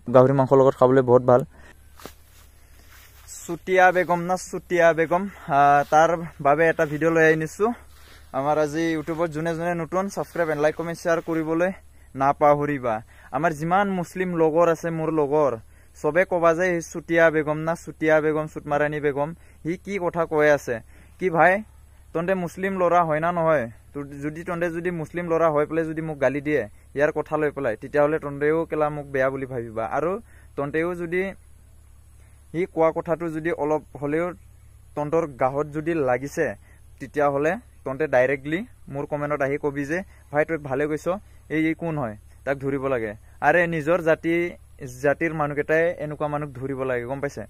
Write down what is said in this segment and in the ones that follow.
গাহৰি মাংসৰ লগত খাবলৈ বহুত ভাল চুটিয়া বেগম না চুটিয়া বেগম তাৰ বাবে এটা ভিডিঅ' লৈ আনিছো আমাৰ আজি ইউটিউবত যোনে নতুন subscribe and like comment share কৰিবলৈ নাপাহৰিবা আমাৰ যিমান মুছলিম লগৰ আছে মোৰ লগৰ সবে কবা যে চুটিয়া বেগম না চুটিয়া বেগম সুতমাৰানী বেগম হি কি কথা কৈ আছে কি ভাই তন্তে মুছলিম লৰা হয় না নহয় যদি মুছলিম লৰা হৈ পেলাই যদি মোক গালি দিয়ে ইয়াৰ কথা লৈ পেলাই তেতিয়াহলে তন্তেও কেলা মোক বেয়া বুলি ভাবিবা আৰু তন্তেও যদি হি কোৱা কথাটো যদি অলপ হলেও তন্তৰ গাহত যদি লাগিছে তেতিয়াহলে তন্তে ডাইৰেক্টলি মোৰ কমেন্টত আহি কবি যে ভাই তই ভালে কৈছ এই কোন হয় তাক ধৰিব লাগে আৰে নিজৰ জাতিৰ মানুহকেইটাই এনেকুৱা মানুহ ধৰিব লাগে গম পাইছে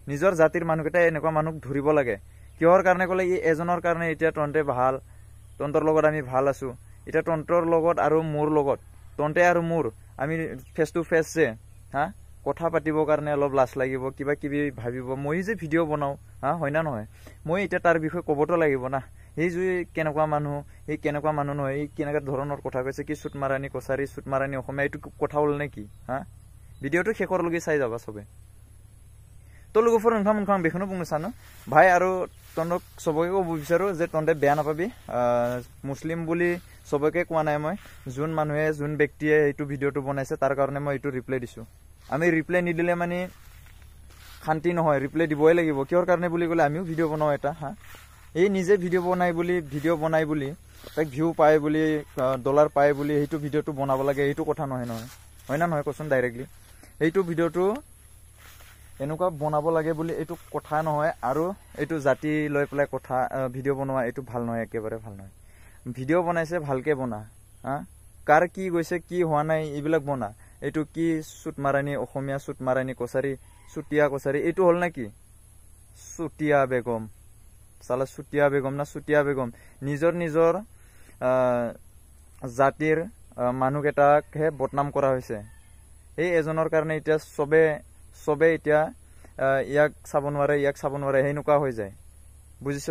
নিজৰ জাতিৰ মানুহকেইটাই এনেকুৱা মানুহ ধৰিব লাগে কিহৰ কাৰণে কলে ই এজনৰ কাৰণে এতিয়া তন্তে ভাল তন্তৰ লগত আমি ভাল আছো এটা তন্তৰ লগত আৰু মোৰ লগত তন্তে আৰু মোৰ আমি ফেস টু ফেস যে হা কথা পাতিবৰ কাৰণে অলপ লাজ লাগিব কিবা কিবি ভাবিব মই যে ভিডিঅ' বনাও হা হয় না নহয় মই এটা তাৰ বিষয়ে কবতো লাগিব না এই যে কেনেকুৱা মানুহ নহয় এই কেনেকুৱা ধৰণৰ কথা কৈছে কি সুতমাৰানী কছাৰী সুতমাৰানী অসমীয়া এইটো কথা হ'ল নেকি হা ভিডিঅ'টো শেষৰলৈকে চাই যাবা সবে তো লোকফোৰ নখাম বেখনো বুংনো সানো ভাই আৰু তন্দক সবকে কব বিচাৰো যে তন্দে বেয়া নাপাবি মুছলিম বুলি সবকে কোৱা নাই মই যোন মানুহে যোন ব্যক্তিয়ে এইটো ভিডিঅ'টো বনাইছে তাৰ কাৰণে মই এইটো ৰিপ্লাই দিছো আমি ৰিপ্লাই নিদিলে মানে শান্তি নহয় ৰিপ্লাই দিবই লাগিব কিহৰ কাৰণে বুলি কলে আমিও ভিডিঅ' বনাও এটা হা এই নিজে ভিডিঅ' বনাই বুলি তাক ভিউ পায় বুলি ডলাৰ পায় বুলি এইটো ভিডিঅ'টো বনাব লাগে এইটো কথা নহয় হয় না নহয় কোচোন ডাইৰেক্টলি এইটো ভিডিঅ'টো এনেকুৱা বনাব লাগে বুলি এইটো কথা নহয় আৰু এইটো জাতি লৈ পেলাই কথা ভিডিঅ' বনোৱা এইটো ভাল নহয় একেবাৰে ভাল নহয় ভিডিঅ' বনাইছে ভালকে বনা হা কাৰ কি গৈছে কি হোৱা নাই এইবিলাক বনা এইটো কি সুতমাৰানী অসমীয়া সুতমাৰানী কছাৰী চুটিয়া কছাৰী এইটো হল নেকি চুটিয়া বেগম সালা চুটিয়া বেগম না চুটিয়া বেগম নিজৰ জাতিৰ মানুহকেইটাকহে বদনাম কৰা হৈছে এই এজনৰ কাৰণে এতিয়া সবে এতিয়া ইয়াক চাব নোৱাৰে সেনেকুৱা হৈ যায় বুজিছ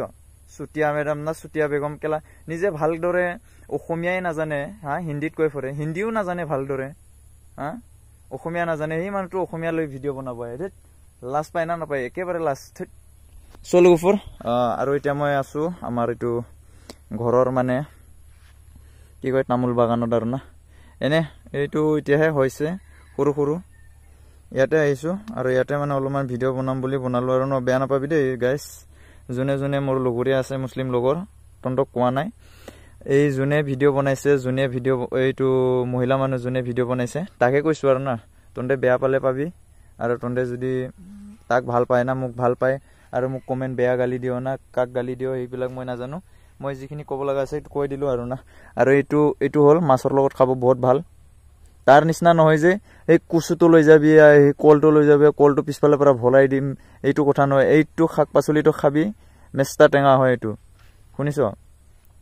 চুটিয়া মেডাম না চুটিয়া বেগম কেলা নিজে ভালদৰে অসমীয়াই নাজানে হা হিন্দীত কৈ ফুৰে হিন্দীও নাজানে ভালদৰে হা অসমীয়া নাজানে সেই মানুহটো অসমীয়া লৈ ভিডিঅ' বনাব লাজ পায় না নাপায় একেবাৰে লাজ চলো গুফুৰ আৰু এতিয়া মই আছো আমাৰ এইটো ঘৰৰ মানে কি কয় তামোল বাগানত আৰু না এনে এইটো এতিয়াহে হৈছে সৰু ইয়াতে আহিছো আৰু ইয়াতে মানে অলপমান ভিডিঅ' বনাম বুলি বনালো আৰু বেয়া নাপাবি দেই গাইছ যোনে মোৰ লগৰীয়া আছে মুছলিম লগৰ তন্তক কোৱা নাই এই যোনে ভিডিঅ' বনাইছে এইটো মহিলা মানুহ যোনে ভিডিঅ' বনাইছে তাকে কৈছো আৰু না তন্তে বেয়া পালে পাবি আৰু তন্তে যদি তাক ভাল পায় না মোক ভাল পায় আৰু মোক কমেন্ট বেয়া গালি দিও না কাক গালি দিও এইবিলাক মই নাজানো মই যিখিনি ক'ব লগা আছে এইটো কৈ দিলো আৰু না আৰু এইটো হ'ল মাছৰ লগত খাব বহুত ভাল তাৰ নিচিনা নহয় যে এই কুচুটো লৈ যাবি এই কলটো লৈ যাবি কলটো পিছফালে পৰা ভলাই দিম এইটো কথা নহয় এইটো শাক পাচলিটো খাবি মেষ্টা টেঙা হয় এইটো শুনিছ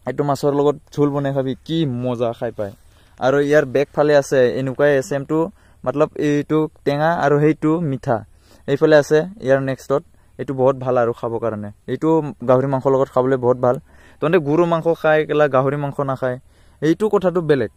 এইটো মাছৰ লগত ঝোল বনাই খাবি কি মজা খাই পায় আৰু ইয়াৰ বেক ফালে আছে এনেকুৱাই এসএমটো মতলব এইটো টেঙা আৰু সেইটো মিঠা এইফালে আছে ইয়াৰ নেক্সটত এইটো বহুত ভাল আৰু খাব কাৰণে এইটো গাহৰি মাংসৰ লগত খাবলৈ বহুত ভাল তন্তে গৰু মাংস খায় কেলা গাহৰি মাংস নাখায় এইটো কথাটো বেলেগ